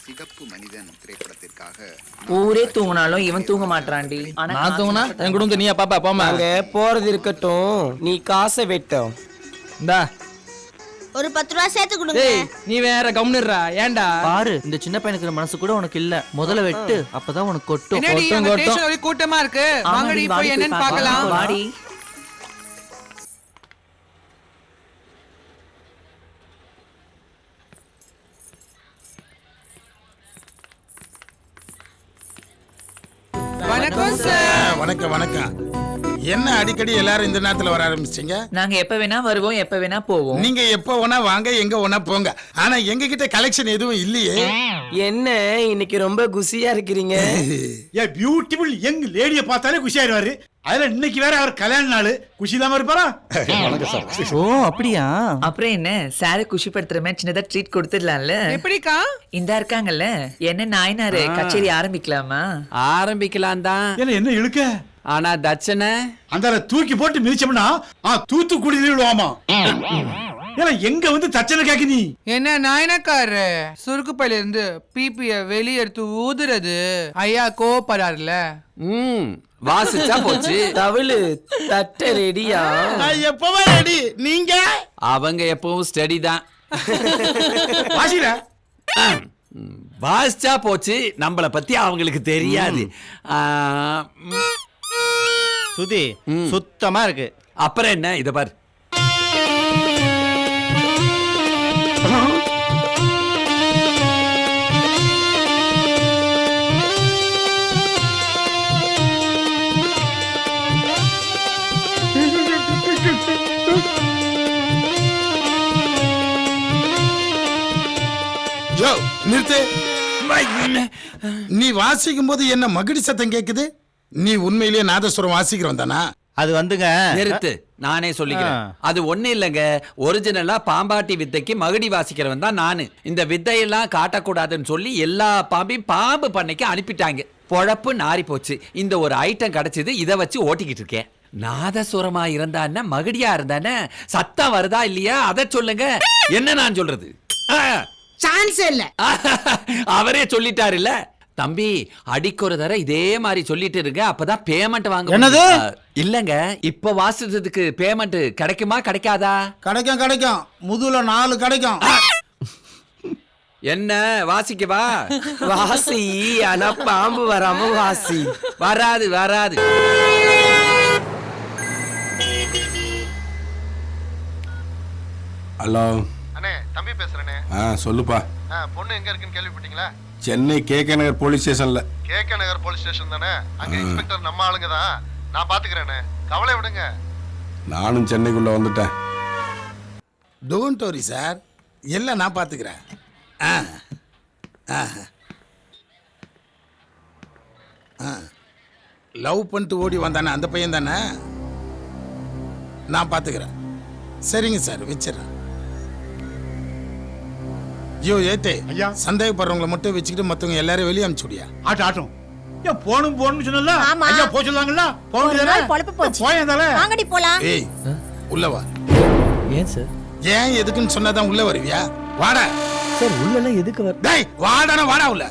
சிகப்பு மனிதன் திரைப்படத்திற்காக ஊரே தூங்கினாலும் இவன் தூங்க மாட்டான்டி. நான் தூங்கினா என் குடும்பத்தை நீயா பாப்பா போமா. அங்க போறது இருக்கட்டும், நீ காசை வெட்டும். இந்தா ஒரு 10 ரூபா சேர்த்து கொடுங்க. டேய் நீ வேற கம்னுறா. ஏன்டா பாரு இந்த சின்ன பையனுக்கு மனசு கூட உனக்கு இல்ல. முதல்ல வெட்டு, அப்பதான் உனக்கு கொட்டும். என்னடி அங்க ஸ்டேஷன் ஒரே கூட்டமா இருக்கு. வாங்கடி போய் என்னன்னு பார்க்கலாம். வாடி. வணக்கம் சார். வணக்கம் வணக்கம். என்ன அடிக்கடி எல்லாரும் இந்த நேரத்துல வர ஆரம்பிச்சீங்க? நாங்க எப்ப வேணா வருவோம், எப்ப வேணா போவோம். நீங்க எப்ப வேணா வாங்க, எங்க வேணா போங்க. ஆனா எங்க கிட்ட கலெக்ஷன் எதுவும் இல்லையே. என்ன இன்னைக்கு ரொம்ப குசியா இருக்கிறீங்க? ஏ பியூட்டிஃபுல் யங் லேடிய பார்த்தாலே குஷியாயிருவாரு. அதுல இன்னைக்கு வேற அவர் கல்யாண நாள். குஷி இல்லாம இருப்பாரா? வணக்கம் சார். ஓ அப்படியா? அப்புறம் என்ன சார குஷிப்படுத்துற மாதிரி சின்னதா ட்ரீட் கொடுத்துடலாம்ல. எப்படிக்கா? இந்தா இருக்காங்கல்ல. என்ன நாயனாரு, கச்சேரி ஆரம்பிக்கலாமா? ஆரம்பிக்கலாம் தான். என்ன இழுக்க? ஆனா தட்சணை அந்த தூக்கி போட்டு மிதிச்சோம்னா தூத்துக்குடி விடுவாமா. ஏன்னா எங்க வந்து தச்சனை கேக்கு நீ என்ன நாயனக்காரு சுருக்கு பையில இருந்து பிபிய வெளிய எடுத்து ஊதுறது. ஐயா கோபப்படாருல. வாசிச்சா போச்சு. தவிழு தட்ட ரெடியா? எப்பவா ரெடி? நீங்க அவங்க எப்பவும் ஸ்டடி தான். வாசில வாசிச்சா போச்சு. நம்மள பத்தி அவங்களுக்கு தெரியாது. சுதி சுத்தமா இருக்கு. அப்புறம் என்ன? இத பாரு. யோ நிறுத்து. நீ வாசிக்கும் போது என்ன மகிடி சத்தம் கேக்குது? நீ உண்மையிலேயே நாதஸ்வரம் வாசிக்கிறவன் தானா? அது வந்துங்க. நிறுத்து, நானே சொல்லிக்கிறேன். அது ஒண்ணு இல்லங்க. ஒரிஜினலா பாம்பாட்டி வித்தைக்கு மகுடி வாசிக்கிறவன் தான் நானு. இந்த வித்தையெல்லாம் காட்டக்கூடாதுன்னு சொல்லி எல்லா பாம்பையும் பாம்பு பண்ணைக்கு அனுப்பிட்டாங்க. பொழப்பு நாரி போச்சு. இந்த ஒரு ஐட்டம் கிடைச்சது, இதை வச்சு ஓட்டிக்கிட்டு இருக்கேன். நாதசுரமா இருந்தானே மகுடியா இருந்தானே சத்தம் வருதா இல்லையா அத சொல்லுங்க. என்ன நான் சொல்றது? சான்ஸ் இல்ல. அவரே சொல்லிட்டாரு இல்ல. தம்பி அடிக்கொரு தர இதே மாதிரி சொல்லிட்டு இருங்க. அப்பதான் பேமெண்ட் வாங்க. என்னது? இல்லங்க, இப்ப வாசிச்சதுக்கு பேமெண்ட் கிடைக்குமா கிடைக்காதா? கிடைக்கும். முதுல 4 கிடைக்கும். என்ன வாசிக்கவா? வாசி, ஆனா பாம்பு வராம வாசி. வராது. ஹலோ அண்ணே, தம்பி பேசுறேனே. சொல்லுப்பா. பொண்ணு எங்க இருக்குன்னு கேள்விப்பட்டீங்களா? சென்னை கேகே நகர் போலீஸ் ஸ்டேஷன்ல. கேகே நகர் போலீஸ் ஸ்டேஷன் தானே? அங்க இன்ஸ்பெக்டர் நம்ம ஆளுங்க தான். நான் பாத்துக்கிறேனே, கவலை விடுங்க. நானும் சென்னைக்குள்ள வந்துட்டேன். டோன்ட் வரி சார், எல்லாம் நான் பாத்துக்கிறேன். லவ் பண்ணிட்டு ஓடி வந்தானே அந்த பையன் தானே? நான் பாத்துக்கிறேன். சரிங்க சார், வச்சிடறேன். ஐயோ ஏத்தே ஐயா, சந்தேகப்படுறவங்களை மட்டும் வச்சுக்கிட்டு மத்தவங்க எல்லாரும் வெளியே அனுப்பிச்சுடியா? ஆட்டும். ஏன் போணும் சொன்னல? ஆமா. ஐயா போ சொல்லாங்கல்ல. பொழப்பு போச்சு. போயதால. வாங்கடி போலாம். ஏய் உள்ள வா. ஏன் சார்? ஏன் எதுக்குன்னு சொன்னாதான் உள்ள வருவியா? வாடா சார் உள்ளலாம் எதுக்கு வர? டேய் வாடானா வாடா உள்ள.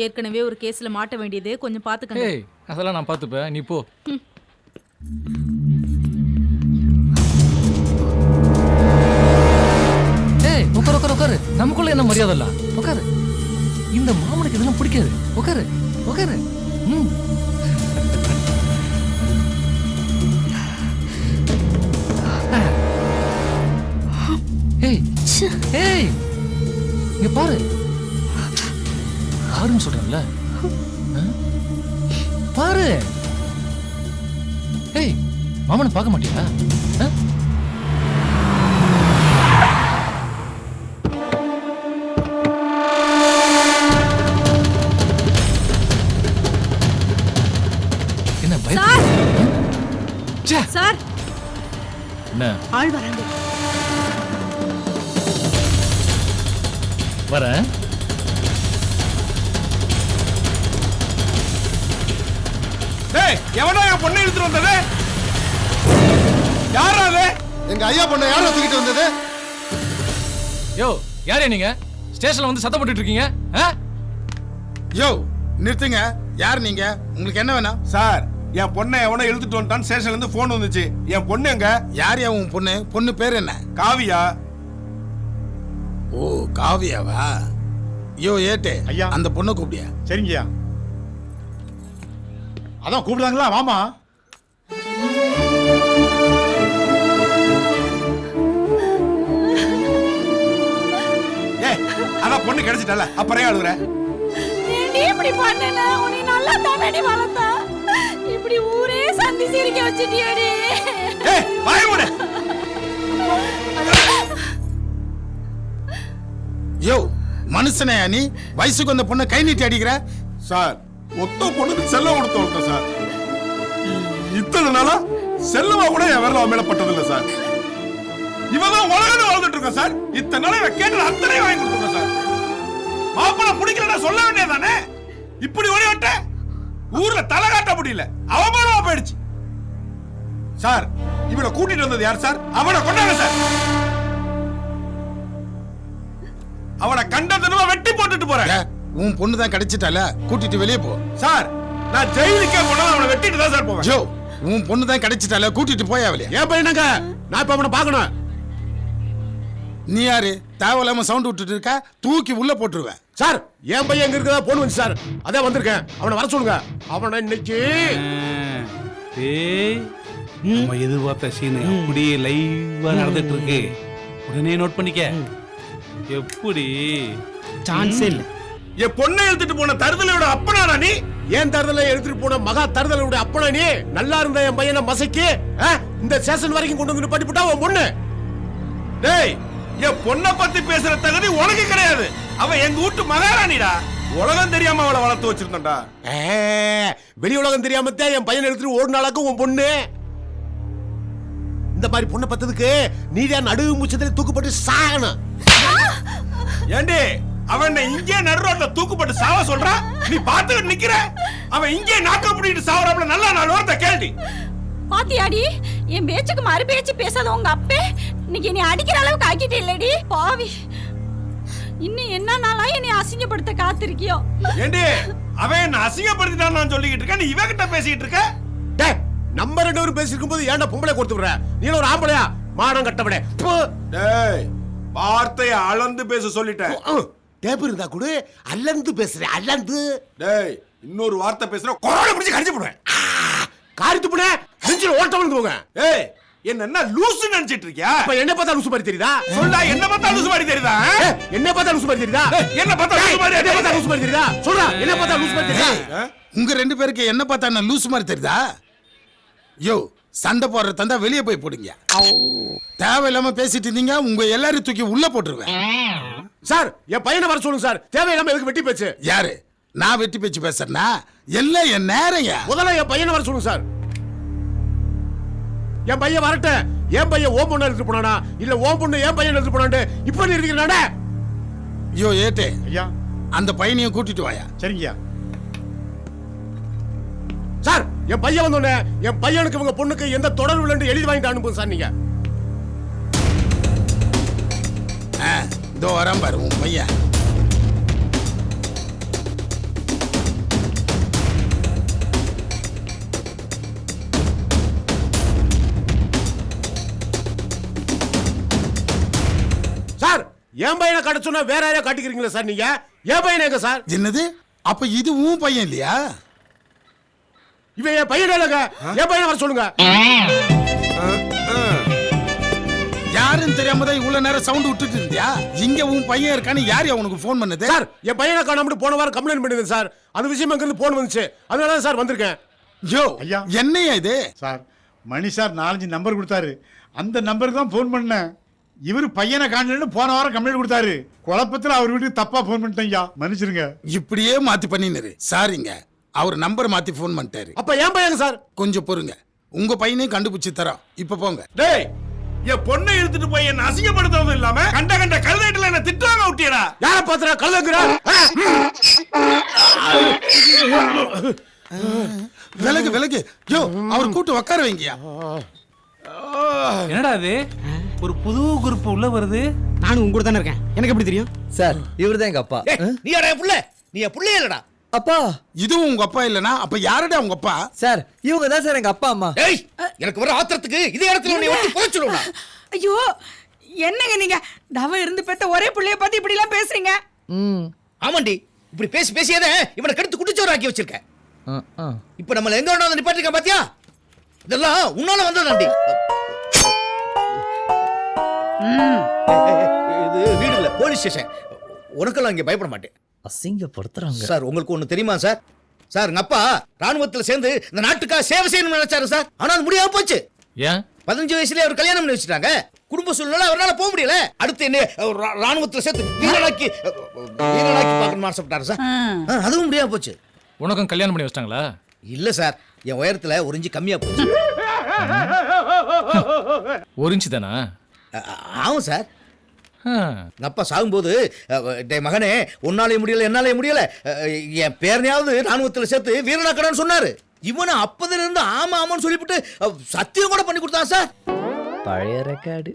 ஏற்கனவே ஒரு கேஸ்ல மாட்ட வேண்டியது கொஞ்சம் பாத்துக்கங்க. ஏய் அதெல்லாம் நான் பார்த்துப்பேன், நீ போ. ஏய் உட்காரு உட்காரு உட்காரு, நமக்குள்ள என்ன மரியாதை இல்ல? உட்காரு. இந்த மாமனுக்கு இதெல்லாம் பிடிக்காது. உட்காரு உட்காரு. ம். ஏய் ஏய் இங்க பாரு, பாருன்னு சொல்றேன்ல. பாரு. ஏய் மாமனை பார்க்க மாட்டியா? என்ன பயம்? சார் என்ன ஆள் வராங்க. வரேன். டேய் எவனோ என் பொண்ணை இழுத்துட்டு வந்தது? யாரா அது? எங்க ஐயா பொண்ணை யாரோ தூக்கிட்டு வந்தது? யோ யாரே நீங்க ஸ்டேஷன்ல வந்து சத்தம் போட்டுட்டு இருக்கீங்க? யோ நிறுத்துங்க. யார் நீங்க? உங்களுக்கு என்ன வேணும்? சார் என் பொண்ணை எவனோ இழுத்துட்டு வந்துட்டான், ஸ்டேஷன்ல இருந்து போன் வந்துச்சு. என் பொண்ணு எங்க? யார் யா உன் பொண்ணு? பொண்ணு பேர் என்ன? காவியா. ஓ காவியாவா? யோ ஏட்டே ஐயா. அந்த பொண்ணை கூப்பிடியா? சரிங்கய்யா. அதான் கூப்பிடுறாங்களா, வாமா. ஏய் அதான் பொண்ணு கிடைச்சிட்டல, அப்புறம் ஏன் அழுகுற? நீ இப்படி பண்ணல, உன்னை நல்லா தானடி வளர்த்தா. இப்படி ஊரே சந்தி சிரிக்க வச்சிட்டியேடி. ஏய் வாய் மூடு. யோ மனுஷனையா நீ? வயசுக்கு வந்த பொண்ணை கை நீட்டி அடிக்கிற? சார் ஒத்த பொண்ணுக்கு செல்லம் கொடுத்து வளர்த்தேன் சார். இத்தனை நாளா செல்லமா கூட என் வரல மேல பட்டதில்லை சார். இவதான் உலகம் வாழ்ந்துட்டு இருக்கேன் சார். இத்தனை நாளா இவன் கேட்டு அத்தனை வாங்கி கொடுத்துருக்கேன் சார். மாப்பிள்ள பிடிக்கலன்னா சொல்ல வேண்டியதானே? இப்படி ஓடி விட்ட ஊர்ல தலை காட்ட முடியல, அவமானமா போயிடுச்சு சார். இவனை கூட்டிட்டு வந்தது யார் சார்? அவனை கொண்டாங்க சார். அவனை கண்டதனமா வெட்டி போட்டுட்டு போறேன். உன் பொண்ணு தான் கிடைச்சிட்டால, கூட்டிட்டு வெளியே போ. சார் நான் ஜெயிலுக்கே போனா அவனை வெட்டிட்டு தான் சார் போவேன். ஜோ உன் பொண்ணு தான் கிடைச்சிட்டால, கூட்டிட்டு போயா வெளியே. ஏன் பையனங்க? நான் இப்ப அவனை பார்க்கணும். நீ யாரு? தேவையில்லாம சவுண்ட் விட்டுட்டு இருக்க, தூக்கி உள்ள போட்டுருவேன். சார் என் பையன் எங்க இருக்கதா போன் வந்து சார், அதான் வந்திருக்கேன். அவனை வர சொல்லுங்க. அவனை இன்னைக்கு நம்ம எதிர்பார்த்த சீன் அப்படியே லைவா நடந்துட்டு இருக்கு. உடனே நோட் பண்ணிக்க. எப்படி? சான்ஸே இல்ல. என் பொண்ணை எடுத்துட்டு போன தருதலையோட அப்பனாடா நீ? ஏன் தருதலை எடுத்துட்டு போன மகா தருதலையோட அப்பனா நீ? நல்லா இருந்த என் பையனை மசக்கி இந்த ஸ்டேஷன் வரைக்கும் கொண்டு வந்து படிப்புட்டா உன் பொண்ணு. டேய் என் பொண்ணை பத்தி பேசுற தகுதி உனக்கு கிடையாது. அவன் எங்க வீட்டு மகாராணிடா. உலகம் தெரியாம அவளை வளர்த்து வச்சிருந்தா. வெளி உலகம் தெரியாம என் பையனை எடுத்துட்டு ஓடினாலாக்கும் உன் பொண்ணு. இந்த மாதிரி பொண்ணை பத்ததுக்கு நீதான் நடுவு முச்சத்துல தூக்குப்பட்டு சாகணும். ஏண்டி அவன் இங்கே நடு ரோட்ல தூக்குப்பட்டு சாவ சொல்றா, நீ பாத்துக்கிட்டு நிக்கிற. அவன் இங்கே நாக்க பிடிட்டு சாவறாப்ல. நல்லா நாலு வார்த்தை கேள்வி. பாத்தியாடி, என் பேச்சுக்கு மறு பேச்சு பேசாத உங்க அப்பே இன்னைக்கு என்னை அடிக்கிற அளவுக்கு ஆக்கிட்டே இல்லடி பாவி. இன்னும் என்ன நாளா என்னை அசிங்கப்படுத்த காத்திருக்கியோ? ஏண்டி அவன் என்ன அசிங்கப்படுத்திட்டான் நான் சொல்லிக்கிட்டு இருக்கேன், நீ இவகிட்ட பேசிக்கிட்டு இருக்க. டேய் நம்ம ரெண்டு பேரும் பேசிருக்கும் போது ஏன்டா பொம்பளை கொடுத்து விடுற? நீ ஒரு ஆம்பளையா? மானம் கட்டவனே. டேய் வார்த்தையை அளந்து பேச சொல்லிட்டேன். டேப் இருந்தா கூட அல்லந்து பேசுறேன், அல்லந்து. டேய் இன்னொரு வார்த்தை பேசுற கொரோனா பிடிச்சு கடிச்சு போடுவேன். காரித்து போட நெஞ்சில ஓட்ட வந்து போங்க. ஏய் என்ன லூசு நினைச்சிட்டு இருக்கியா? அப்ப என்ன பார்த்தா லூசு மாதிரி தெரியுதா? சொல்டா என்ன பார்த்தா லூசு மாதிரி தெரியுதா? என்ன பார்த்தா லூசு மாதிரி தெரியுதா? என்ன பார்த்தா லூசு மாதிரி என்ன பார்த்தா லூசு மாதிரி தெரியுதா? சொல்டா என்ன பார்த்தா லூசு மாதிரி தெரியுதா? உங்க ரெண்டு பேருக்கு என்ன பார்த்தா நான் லூசு மாதிரி தெரியுதா? யோ சண்டை போடுற தந்தா வெளியே போய் போடுங்க. தேவையில்லாம பேசிட்டு இருந்தீங்க, உங்க எல்லாரும் தூக்கி உள்ள போட்டுருவேன். சார் என் பையனை வர சொல்லுங்க சார். தேவையில்லாம எதுக்கு வெட்டி பேச்சு? யாரு? நான் வெட்டி பேச்சு பேசுறேன்னா எல்லாம் என் நேரங்க. முதல்ல என் பையனை வர சொல்லுங்க சார். என் பையன் வரட்டும். என் பையன் ஓம் பொண்ணு எடுத்துட்டு போனானா இல்ல ஓம் பொண்ணு என் பையன் எடுத்துட்டு போனான்னு இப்ப நீ இருக்கீங்களாடா? ஐயோ ஏட்டே ஐயா அந்த பையனையும் கூட்டிட்டு வாயா. சரிங்கய்யா. சார் என் பையன் வந்தோடனே என் பையனுக்கு இவங்க பொண்ணுக்கு எந்த தொடர்பு இல்லைன்னு எழுதி வாங்கிட்டு அனுப்புங்க சார். நீங்க இதோ வரான் பாரு உன் பையன். என் பையனை காட்ட சொன்னா வேற யாரையா காட்டிக்கிறீங்களா சார் நீங்க? என் பையன் எங்க சார்? என்னது? அப்ப இது உன் பையன் இல்லையா? இவன் என் பையன் இல்லைங்க. என் பையனை வர சொல்லுங்க. யாருன்னு தெரியாம தான் இவ்வளவு நேரம் சவுண்ட் விட்டுட்டு இருந்தியா? இங்க உன் பையன் இருக்கான்னு யார் உனக்கு ஃபோன் பண்ணது? சார் என் பையனை காணாம போன வாரம் கம்ப்ளைண்ட் பண்ணிருந்தேன் சார். அது விஷயமா இருந்து போன் வந்துச்சு. அதனால தான் சார் வந்திருக்கேன். யோ ஐயா. என்னையா இது? சார் மணி சார் 4-5 நம்பர் கொடுத்தாரு. அந்த நம்பருக்கு தான் ஃபோன் பண்ணேன். இவர் பையனை காணலன்னு போன வாரம் கம்ப்ளைண்ட் கொடுத்தாரு. குழப்பத்துல அவர் வீட்டுக்கு தப்பா ஃபோன் பண்ணிட்டேன் ஐயா, மன்னிச்சிருங்க. இப்படியே மாத்தி பண்ணினாரு. சாரிங்க, அவர் நம்பர் மாத்தி ஃபோன் பண்ணிட்டாரு. அப்ப என் பையன் சார்? கொஞ்சம் பொறுங்க, உங்க பையனையும் கண்டுபிடிச்சு தரோம். இப்ப போங்க. டேய், என் பொண்ணை இழுத்துட்டு போய் என்ன அசிங்கப்படுத்துறதும் இல்லாம கண்ட கண்ட கழுதைட்டுல என்ன திட்டாம விட்டியடா. யார பாத்துறா கழுதுங்கறா? விலகு விலகு. யோ அவர் கூட்டு உட்கார வைங்கயா. என்னடா இது? ஒரு புது குரூப் உள்ள வருது. நானும் உங்க கூட தானே இருக்கேன். எனக்கு எப்படி தெரியும்? சார் இவர்தான் எங்க அப்பா. நீ யாரா புள்ள? நீ என் புள்ளையே இல்லடா. அப்பா இதுவும் உங்க அப்பா இல்லனா அப்ப யாரடா உங்க அப்பா? சார் இவங்க தான் சார் எங்க அப்பா அம்மா. ஏய், எனக்கு வர ஆத்திரத்துக்கு இதே இடத்துல நீ வந்து போச்சுடுடா. ஐயோ என்னங்க நீங்க தவ இருந்து பெத்த ஒரே புள்ளைய பார்த்து இப்படி எல்லாம் பேசுறீங்க? ஆமாண்டி, இப்படி பேசி பேசியதே இவனை கெடுத்து குடிச்சவர ஆக்கி வச்சிருக்க. இப்ப நம்மள எங்க வேணா நிப்பாட்டிருக்க பாத்தியா? இதெல்லாம் உன்னால வந்ததாண்டி. இது வீடு இல்ல, போலீஸ் ஸ்டேஷன். உனக்கெல்லாம் இங்க பயப்பட மாட்டேன். அசிங்கப்படுத்துறாங்க சார் உங்களுக்கு ஒண்ணு தெரியுமா சார்? சார் எங்க அப்பா ராணுவத்துல சேர்ந்து இந்த நாட்டுக்காக சேவை செய்யணும்னு நினைச்சாரு சார். ஆனா அது முடியாம போச்சு. ஏன்? 15 வயசுலயே அவர் கல்யாணம் பண்ணி வச்சுட்டாங்க. குடும்ப சூழ்நிலை அவரால் போக முடியல. அடுத்து என்ன ராணுவத்துல சேர்த்து வீரனாக்கி பார்க்கணும்னு ஆசைப்பட்டாரு சார். அதுவும் முடியாம போச்சு. உனக்கும் கல்யாணம் பண்ணி வச்சிட்டாங்களா? இல்ல சார், என் உயரத்துல ஒரு இன்ச்சு கம்மியா போச்சு. ஒரு இன்ச்சு தானா? ஆகும் சார். எங்க அப்பா சாகும்போது டேய் மகனே, உன்னாலே முடியல என்னாலே முடியல, என் பேரனையாவது ராணுவத்துல சேர்த்து வீரனாக்கடான்னு சொன்னாரு. இவனை அப்பதுல இருந்து ஆமா ஆமான்னு சொல்லிவிட்டு சத்தியம் கூட பண்ணி கொடுத்தான் சார். பழைய ரெக்கார்டு.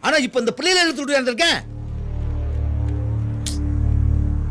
ஆனா இப்ப இந்த பிள்ளைகளை இழுத்து விட்டு வந்திருக்கேன்.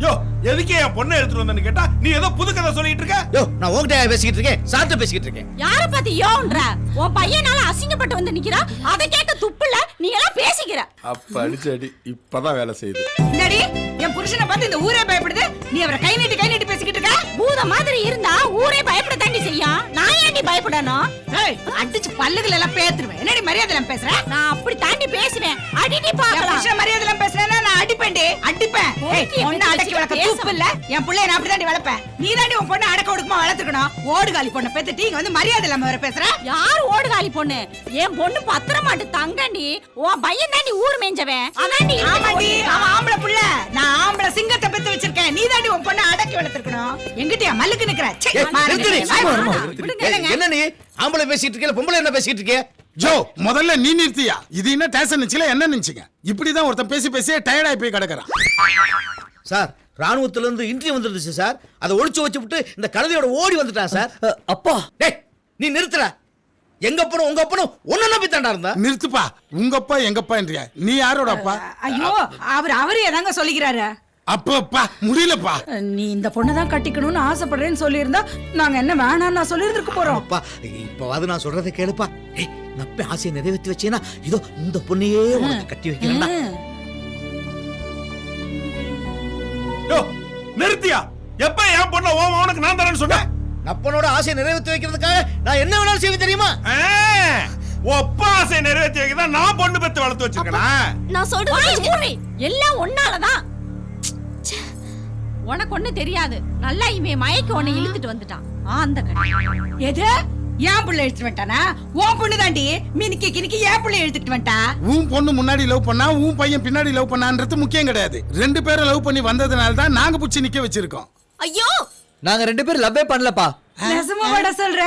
யோ, எதுக்கு என் பொண்ணை எடுத்துட்டு வந்தேன்னு கேட்டா நீ ஏதோ புது கதை சொல்லிட்டு இருக்க. யோ, நான் உன்கிட்ட பேசிக்கிட்டு இருக்கேன், சார்ட்ட பேசிக்கிட்டு இருக்கேன். யார பத்தி யோன்ற? உன் பையனால அசிங்கப்பட்டு வந்து நிக்கிறா. அத கேட்க துப்புல நீ எல்லாம் பேசிக்கிற. அப்ப அடிச்சடி இப்பதான் வேலை செய்யுது. என்னடி என் புருஷனை பார்த்து இந்த ஊரே பயப்படுது. நீ அவரை கை நீட்டி பேசிக்கிட்டு இருக்க. பூத மாதிரி இருந்தா ஊரே பயப்பட தாண்டி செய்யும். நான் ஏன்டி பயப்படணும்? ஏய், அடிச்சு பல்லுகள் எல்லாம் பேத்துருவேன். என்னடி மரியாதை எல்லாம் பேசுற? நான் அப்படி தாண்டி பேசுவேன். அடிடி பாக்கலாம். புருஷன் மரியாதை எல்லாம் பேசுறேன்னா நான் அடிப்பேன்டி, அடிப்பேன். ஏய், பொண்ணு அடக்கி வளர்க்க தூப்பு இல்ல. என் புள்ளைய நான் அப்படி தாண்டி வளர்ப்பேன். நீ தாண்டி உன் பொண்ணு அடக்க ஒடுக்கமா வளர்த்துக்கணும். ஓடுகாலி பொண்ணை பெத்துட்டு இங்க வந்து மரியாதை இல்லாம வர பேசுற. யார் ஓடுகாலி பொண்ணு? என் பொண்ணு பத்திரமாட்டு தங்கண்டி. உன் பையன் தாண்டி ஊர் மேஞ்சவன். அதாண்டி. ஆமாடி, அவன் ஆம்பளை புள்ள. நான் ஆம்பளை சிங்கத்தை பெத்து வச்சிருக்கேன். நீ தாண்டி உன் பொண்ணை அடக்கி வளர்த்துக்கணும். எங்கிட்டயா மல்லுக்கு நிக்கிற? என்ன நீ ஆம்பளை பேசிட்டு இருக்க, பொம்பளை என்ன பேசிட்டு இருக்க? ஜோ முதல்ல நீ நிறுத்தியா? இது என்ன டேஷன் நிச்சல என்ன நினைச்சீங்க? இப்படிதான் ஒருத்தன் பேசி பேசியே டயர்டாகி போய் கிடக்குறான். சார் ராணுவத்துல இருந்து இன்ட்ரி வந்துருச்சு சார். அதை ஒளிச்சு வச்சு விட்டு இந்த கழுதையோட ஓடி வந்துட்டான் சார். அப்பா டேய், நீ நிறுத்துற. எங்க அப்பனும் உங்க அப்பனும் ஒன்ன நம்பி தாண்டா இருந்தா. நிறுத்துப்பா. உங்க அப்பா எங்கப்பா என்றியா? நீ யாரோட அப்பா? ஐயோ, அவரு ஏதாங்க சொல்லிக்கிறாரு. அப்பா முடியலப்பா. நீ இந்த பொண்ணை தான் கட்டிக்கணும்னு ஆசைப்படுறேன்னு சொல்லியிருந்தா நாங்க என்ன வேணாம் நான் சொல்லியிருந்துக்க போறோம். அப்பா இப்பவாது நான் சொல்றதை கேளுப்பா. ஏய், நப்ப ஆசையை நிறைவேற்றி வச்சேனா இதோ இந்த பொண்ணையே உனக்கு கட்டி வைக்கிறேன்டா. யோ, நிறுத்தியா? எப்ப என் பொண்ணை உனக்கு நான் தரேன்னு சொன்னேன்? நப்பனோட ஆசையை நிறைவேற்றி வைக்கிறதுக்காக நான் என்ன வேணாலும் செய்வேன் தெரியுமா? ஒப்ப ஆசையை நிறைவேற்றி வைக்க தான் நான் பொண்ணு பெத்து வளர்த்து வச்சிருக்கேன். நான் சொல்றது எல்லாம் ஒன்னாலதான். உனக்கு ஒண்ணு தெரியாது. நல்லா இவன் மயக்க உன்னை இழுத்துட்டு வந்துட்டான். அந்த எது ஏன் புள்ள இழுத்துட்டு வந்துட்டானா? உன் பொண்ணு தாண்டி மினிக்கி கினிக்கி ஏன் புள்ள இழுத்துட்டு வந்துட்டா? உன் பொண்ணு முன்னாடி லவ் பண்ணா உன் பையன் பின்னாடி லவ் பண்ணான்றது முக்கியம் கிடையாது. 2 பேரும் லவ் பண்ணி வந்ததுனால தான் நாங்க புடிச்சு நிக்க வச்சிருக்கோம். ஐயோ, நாங்க 2 பேரும் லவ்வே பண்ணலப்பா. நெசமா வட சொல்ற?